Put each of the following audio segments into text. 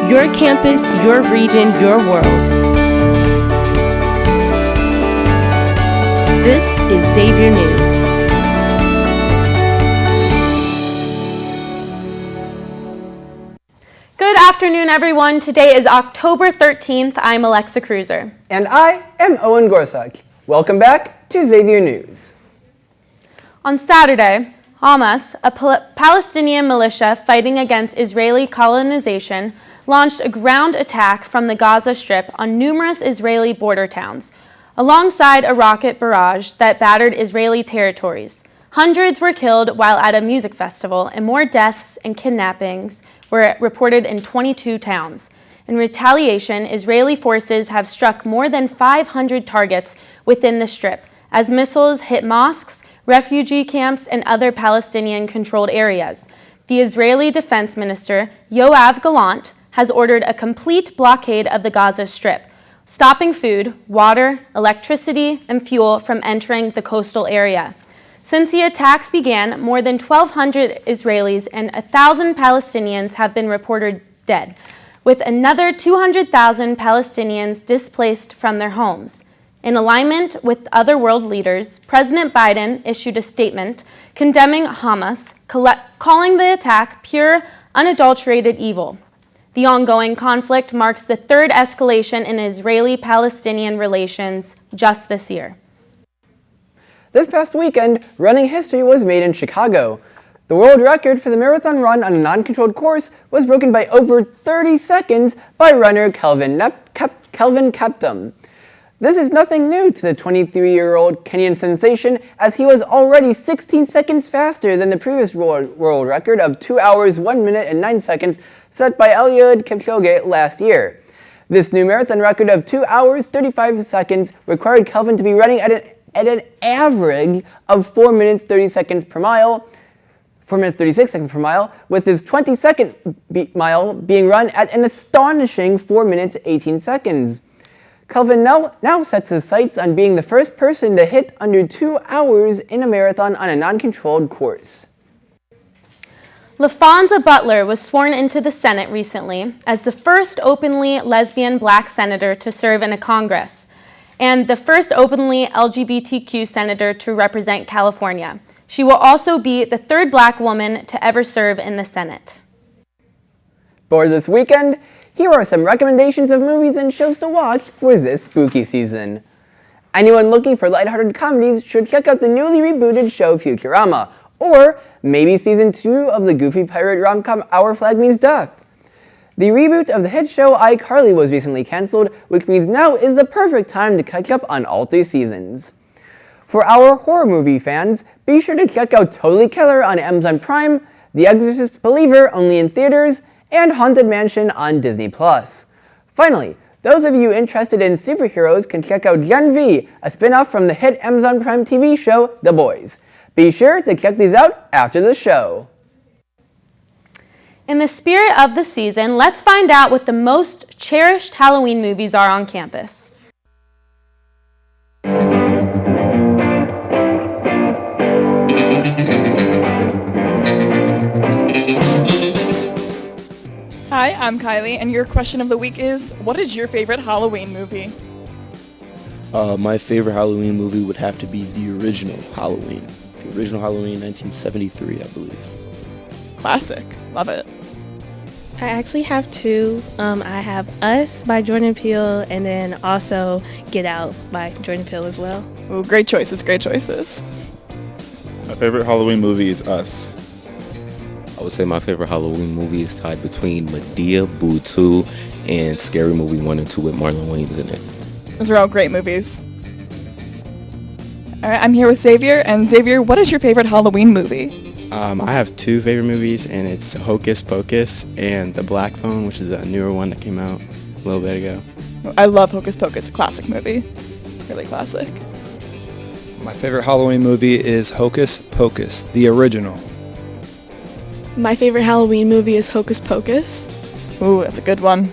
Your campus, your region, your world. This is Xavier News. Good afternoon, everyone. Today is October 13th. I'm Alexa Cruiser. And I am Owen Gorsuch. Welcome back to Xavier News. On Saturday, Hamas, a Palestinian militia fighting against Israeli colonization, launched a ground attack from the Gaza Strip on numerous Israeli border towns, alongside a rocket barrage that battered Israeli territories. Hundreds were killed while at a music festival, and more deaths and kidnappings were reported in 22 towns. In retaliation, Israeli forces have struck more than 500 targets within the Strip, as missiles hit mosques, refugee camps, and other Palestinian-controlled areas. The Israeli Defense Minister, Yoav Gallant, has ordered a complete blockade of the Gaza Strip, stopping food, water, electricity, and fuel from entering the coastal area. Since the attacks began, more than 1,200 Israelis and 1,000 Palestinians have been reported dead, with another 200,000 Palestinians displaced from their homes. In alignment with other world leaders, President Biden issued a statement condemning Hamas, calling the attack pure, unadulterated evil. The ongoing conflict marks the third escalation in Israeli-Palestinian relations just this year. This past weekend, running history was made in Chicago. The world record for the marathon run on a non-controlled course was broken by over 30 seconds by runner Kelvin Keptum. This is nothing new to the 23-year-old Kenyan sensation, as he was already 16 seconds faster than the previous world record of 2 hours, 1 minute, and 9 seconds set by Eliud Kipchoge last year. This new marathon record of 2 hours, 35 seconds required Kelvin to be running at an average of 4 minutes 30 seconds per mile, 4 minutes 36 seconds per mile, with his 22nd mile being run at an astonishing 4 minutes 18 seconds. Kelvin now sets his sights on being the first person to hit under 2 hours in a marathon on a non-controlled course. LaFonza Butler was sworn into the Senate recently as the first openly lesbian black senator to serve in a Congress, and the first openly LGBTQ senator to represent California. She will also be the third black woman to ever serve in the Senate. For this weekend, here are some recommendations of movies and shows to watch for this spooky season. Anyone looking for lighthearted comedies should check out the newly rebooted show Futurama, or maybe season 2 of the goofy pirate rom-com Our Flag Means Death. The reboot of the hit show iCarly was recently cancelled, which means now is the perfect time to catch up on all 3 seasons. For our horror movie fans, be sure to check out Totally Killer on Amazon Prime, The Exorcist Believer only in theaters, and Haunted Mansion on Disney+. Finally, those of you interested in superheroes can check out Gen V, a spin-off from the hit Amazon Prime TV show The Boys. Be sure to check these out after the show. In the spirit of the season, let's find out what the most cherished Halloween movies are on campus. Hi, I'm Kylie, and your question of the week is, what is your favorite Halloween movie? My favorite Halloween movie would have to be the original Halloween. The original Halloween, 1973, I believe. Classic. Love it. I actually have 2. I have Us by Jordan Peele, and then also Get Out by Jordan Peele as well. Ooh, great choices, great choices. My favorite Halloween movie is Us. I would say my favorite Halloween movie is tied between Madea, Boo 2, and Scary Movie 1 and 2 with Marlon Wayans in it. Those are all great movies. All right, I'm here with Xavier, and Xavier, what is your favorite Halloween movie? I have 2 favorite movies, and it's Hocus Pocus and The Black Phone, which is a newer one that came out a little bit ago. I love Hocus Pocus, a classic movie. Really classic. My favorite Halloween movie is Hocus Pocus, the original. My favorite Halloween movie is Hocus Pocus. Ooh, that's a good one.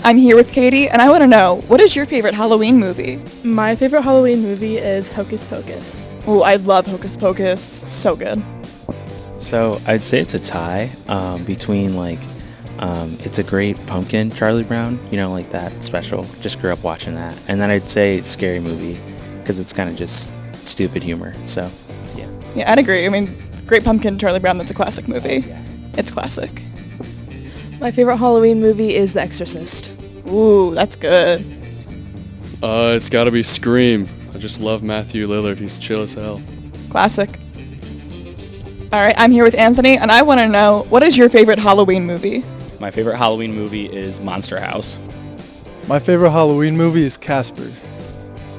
I'm here with Katie, and I want to know, what is your favorite Halloween movie? My favorite Halloween movie is Hocus Pocus. Ooh, I love Hocus Pocus. So good. So I'd say it's a tie between like It's a great pumpkin, Charlie Brown, like that special. Just grew up watching that. And then I'd say Scary Movie, because it's kind of just stupid humor, so yeah. Yeah, I'd agree. I mean, Great Pumpkin, Charlie Brown, that's a classic movie. Yeah. It's classic. My favorite Halloween movie is The Exorcist. Ooh, that's good. It's gotta be Scream. I just love Matthew Lillard. He's chill as hell. Classic. All right, I'm here with Anthony, and I want to know, what is your favorite Halloween movie? My favorite Halloween movie is Monster House. My favorite Halloween movie is Casper.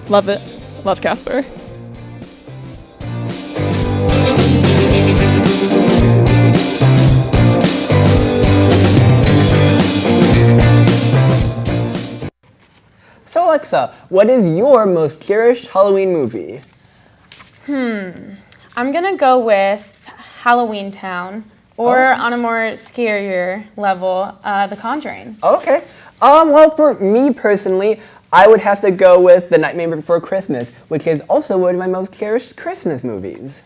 Love it. Love Casper. So Alexa, what is your most cherished Halloween movie? I'm gonna go with Halloween Town, or on a more scarier level, The Conjuring. Okay. Well, for me personally, I would have to go with The Nightmare Before Christmas, which is also one of my most cherished Christmas movies.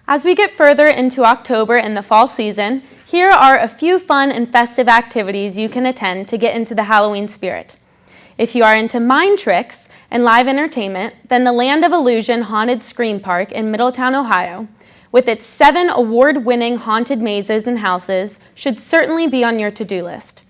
As we get further into October and the fall season, here are a few fun and festive activities you can attend to get into the Halloween spirit. If you are into mind tricks and live entertainment, then the Land of Illusion Haunted Scream Park in Middletown, Ohio, with its 7 award-winning haunted mazes and houses, should certainly be on your to-do list.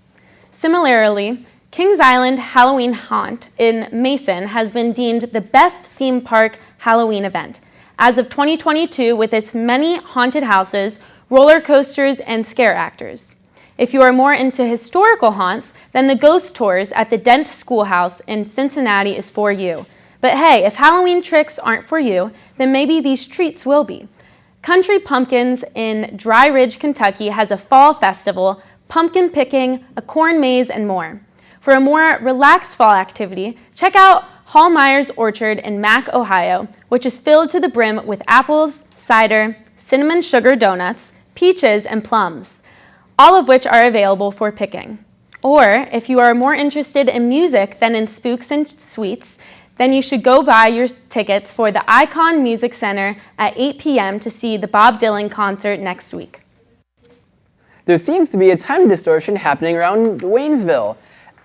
Similarly, Kings Island Halloween Haunt in Mason has been deemed the best theme park Halloween event as of 2022, with its many haunted houses, roller coasters, and scare actors. If you are more into historical haunts, then the ghost tours at the Dent Schoolhouse in Cincinnati is for you. But hey, if Halloween tricks aren't for you, then maybe these treats will be. Country Pumpkins in Dry Ridge, Kentucky has a fall festival, pumpkin picking, a corn maze, and more. For a more relaxed fall activity, check out Hall Myers Orchard in Mac, Ohio, which is filled to the brim with apples, cider, cinnamon sugar donuts, peaches, and plums, all of which are available for picking. Or, if you are more interested in music than in spooks and sweets, then you should go buy your tickets for the Icon Music Center at 8 p.m. to see the Bob Dylan concert next week. There seems to be a time distortion happening around Waynesville.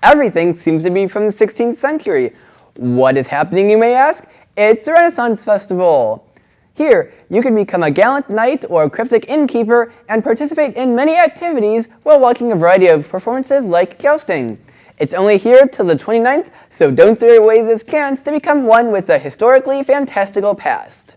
Everything seems to be from the 16th century. What is happening, you may ask? It's the Renaissance Festival. Here, you can become a gallant knight or a cryptic innkeeper and participate in many activities while watching a variety of performances like jousting. It's only here till the 29th, so don't throw away this chance to become one with a historically fantastical past.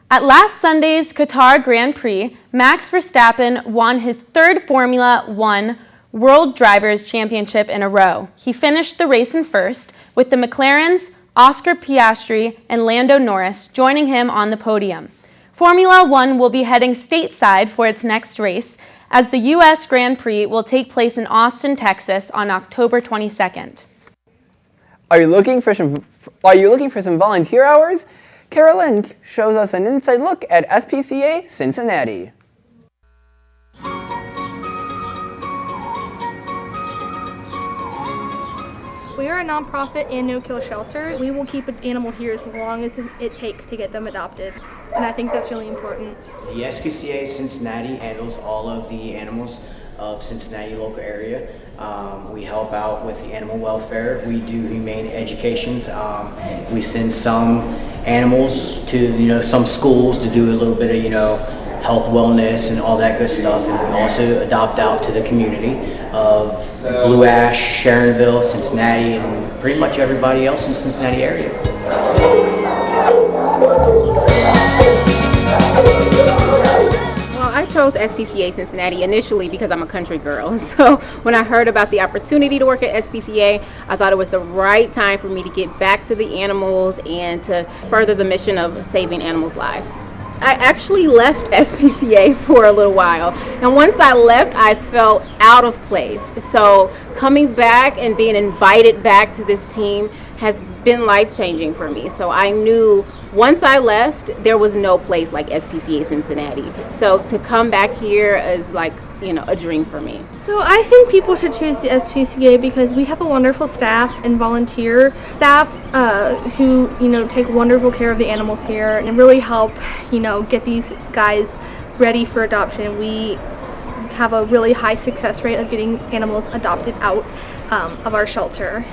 At last Sunday's Qatar Grand Prix, Max Verstappen won his third Formula One World Drivers' Championship in a row. He finished the race in first, with the McLarens, Oscar Piastri, and Lando Norris joining him on the podium. Formula One will be heading stateside for its next race, as the U.S. Grand Prix will take place in Austin, Texas on October 22nd. Are you looking for some volunteer hours? Carolyn shows us an inside look at SPCA Cincinnati. We are a nonprofit and no-kill shelter. We will keep an animal here as long as it takes to get them adopted, and I think that's really important. The SPCA Cincinnati handles all of the animals of Cincinnati local area. We help out with the animal welfare. We do humane educations. We send some animals to some schools to do a little bit of health, wellness, and all that good stuff. And we also adopt out to the community of Blue Ash, Sharonville, Cincinnati, and pretty much everybody else in the Cincinnati area. Well, I chose SPCA Cincinnati initially because I'm a country girl. So when I heard about the opportunity to work at SPCA, I thought it was the right time for me to get back to the animals and to further the mission of saving animals' lives. I actually left SPCA for a little while, and once I left, I felt out of place. So coming back and being invited back to this team has been life-changing for me. So I knew once I left, there was no place like SPCA Cincinnati. So to come back here is like, a dream for me. So I think people should choose the SPCA because we have a wonderful staff and volunteer staff who, take wonderful care of the animals here and really help, get these guys ready for adoption. We have a really high success rate of getting animals adopted out of our shelter.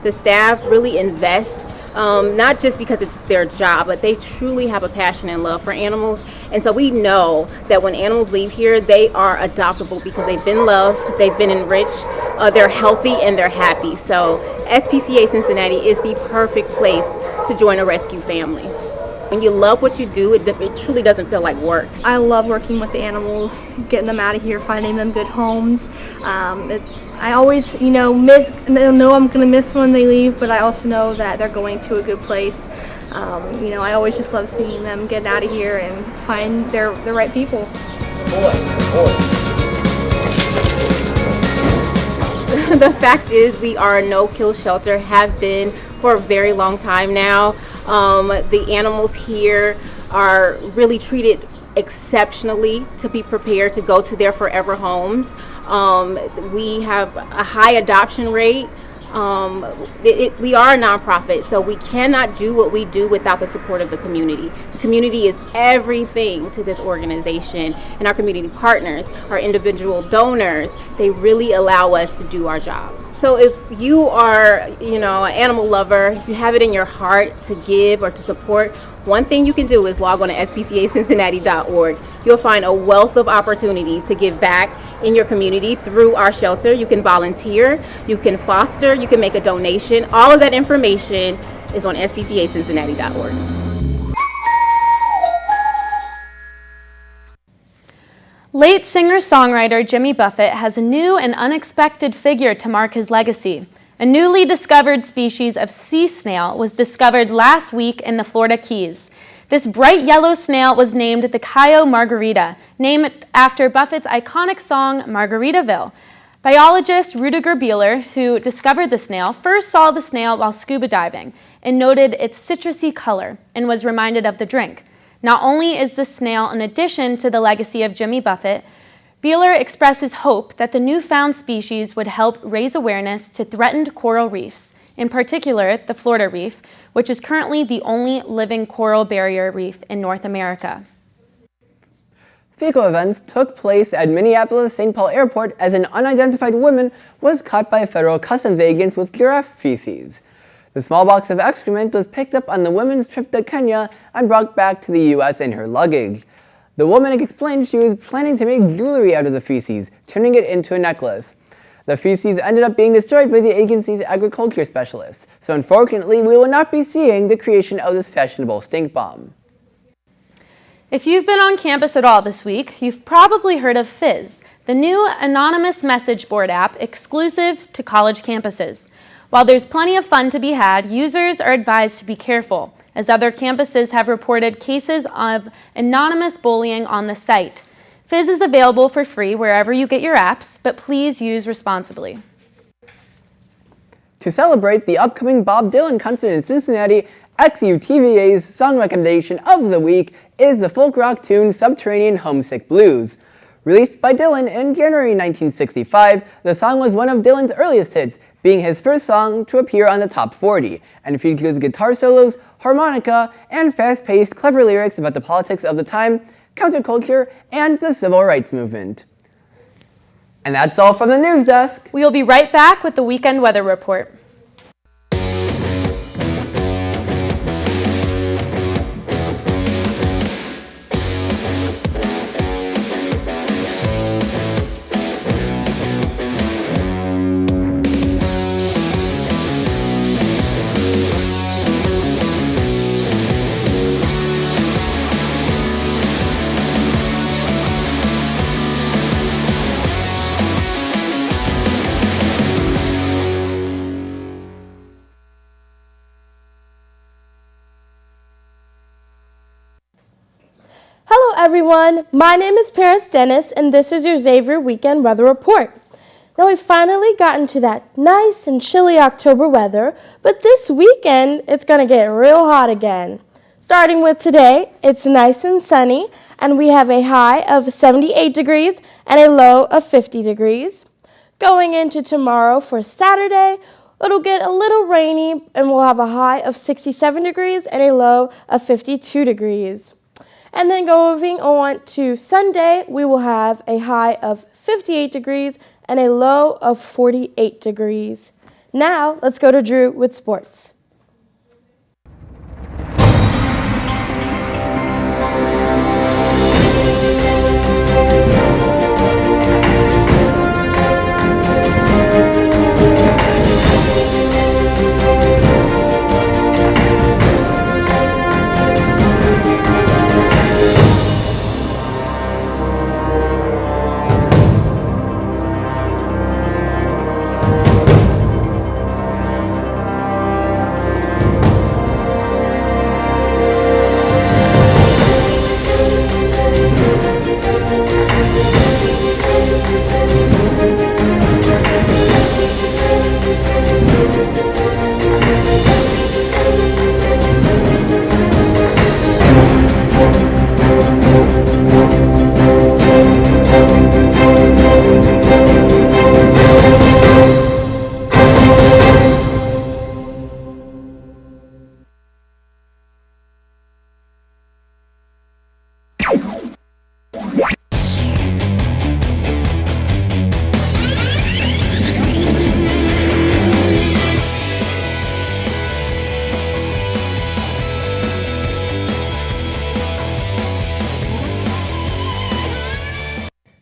The staff really invest, not just because it's their job, but they truly have a passion and love for animals. And so we know that when animals leave here, they are adoptable because they've been loved, they've been enriched, they're healthy, and they're happy. So SPCA Cincinnati is the perfect place to join a rescue family. When you love what you do, it truly doesn't feel like work. I love working with the animals, getting them out of here, finding them good homes. I always, know I'm going to miss when they leave, but I also know that they're going to a good place. I always just love seeing them get out of here and find the right people. The fact is, we are a no-kill shelter, have been for a very long time now. The animals here are really treated exceptionally to be prepared to go to their forever homes. We have a high adoption rate. We are a nonprofit, so we cannot do what we do without the support of the community. The community is everything to this organization, and our community partners, our individual donors, they really allow us to do our job. So if you are, an animal lover, you have it in your heart to give or to support, one thing you can do is log on to spcacincinnati.org. You'll find a wealth of opportunities to give back in your community through our shelter. You can volunteer, you can foster, you can make a donation. All of that information is on spcacincinnati.org. Late singer-songwriter Jimmy Buffett has a new and unexpected figure to mark his legacy. A newly discovered species of sea snail was discovered last week in the Florida Keys. This bright yellow snail was named the Cayo Margarita, named after Buffett's iconic song Margaritaville. Biologist Rudiger Bieler, who discovered the snail, first saw the snail while scuba diving and noted its citrusy color and was reminded of the drink. Not only is the snail an addition to the legacy of Jimmy Buffett, Bieler expresses hope that the newfound species would help raise awareness to threatened coral reefs, in particular the Florida Reef, which is currently the only living coral barrier reef in North America. Fecal events took place at Minneapolis-St. Paul Airport as an unidentified woman was caught by federal customs agents with giraffe feces. The small box of excrement was picked up on the woman's trip to Kenya and brought back to the U.S. in her luggage. The woman explained she was planning to make jewelry out of the feces, turning it into a necklace. The feces ended up being destroyed by the agency's agriculture specialists, so unfortunately we will not be seeing the creation of this fashionable stink bomb. If you've been on campus at all this week, you've probably heard of Fizz, the new anonymous message board app exclusive to college campuses. While there's plenty of fun to be had, users are advised to be careful, as other campuses have reported cases of anonymous bullying on the site. Fizz is available for free wherever you get your apps, but please use responsibly. To celebrate the upcoming Bob Dylan concert in Cincinnati, XUFTVC's song recommendation of the week is the folk rock tune Subterranean Homesick Blues. Released by Dylan in January 1965, the song was one of Dylan's earliest hits, being his first song to appear on the top 40, and features guitar solos, harmonica, and fast-paced, clever lyrics about the politics of the time, counterculture, and the civil rights movement. And that's all from the news desk. We will be right back with the weekend weather report. Hello everyone, my name is Paris Dennis and this is your Xavier Weekend Weather Report. Now we've finally gotten to that nice and chilly October weather, but this weekend it's going to get real hot again. Starting with today, it's nice and sunny and we have a high of 78 degrees and a low of 50 degrees. Going into tomorrow for Saturday, it'll get a little rainy and we'll have a high of 67 degrees and a low of 52 degrees. And then going on to Sunday, we will have a high of 58 degrees and a low of 48 degrees. Now, let's go to Drew with sports.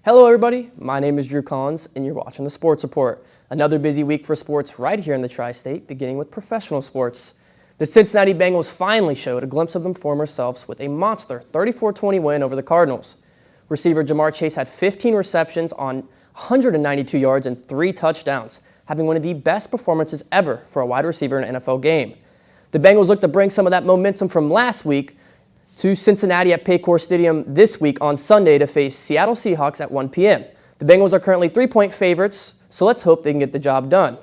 Hello everybody, my name is Drew Collins and you're watching the Sports Report. Another busy week for sports right here in the Tri-State, beginning with professional sports. The Cincinnati Bengals finally showed a glimpse of them former selves with a monster 34-20 win over the Cardinals. Receiver Jamar Chase had 15 receptions on 192 yards and 3 touchdowns, having one of the best performances ever for a wide receiver in an NFL game. The Bengals look to bring some of that momentum from last week to Cincinnati at Paycor Stadium this week on Sunday to face Seattle Seahawks at 1 p.m. The Bengals are currently 3-point favorites, so let's hope they can get the job done.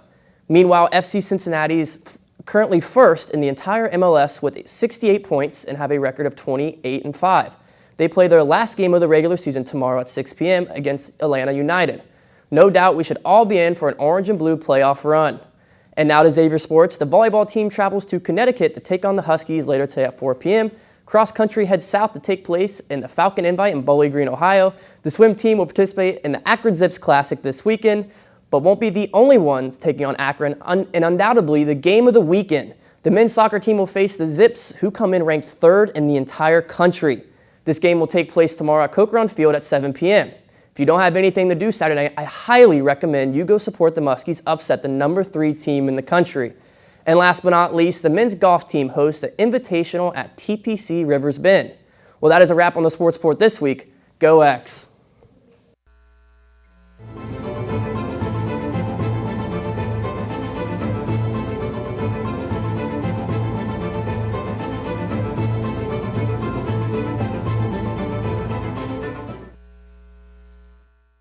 Meanwhile, FC Cincinnati is currently first in the entire MLS with 68 points and have a record of 28-5. They play their last game of the regular season tomorrow at 6 p.m. against Atlanta United. No doubt we should all be in for an orange and blue playoff run. And now to Xavier Sports. The volleyball team travels to Connecticut to take on the Huskies later today at 4 p.m. Cross country heads south to take place in the Falcon Invite in Bowling Green, Ohio. The swim team will participate in the Akron Zips Classic this weekend, but won't be the only ones taking on Akron, and undoubtedly the game of the weekend. The men's soccer team will face the Zips, who come in ranked 3rd in the entire country. This game will take place tomorrow at Coke Run Field at 7 p.m. If you don't have anything to do Saturday night, I highly recommend you go support the Muskies upset the number 3 team in the country. And last but not least, the men's golf team hosts an invitational at TPC Rivers Bend. Well, that is a wrap on the Sports Report this week. Go X!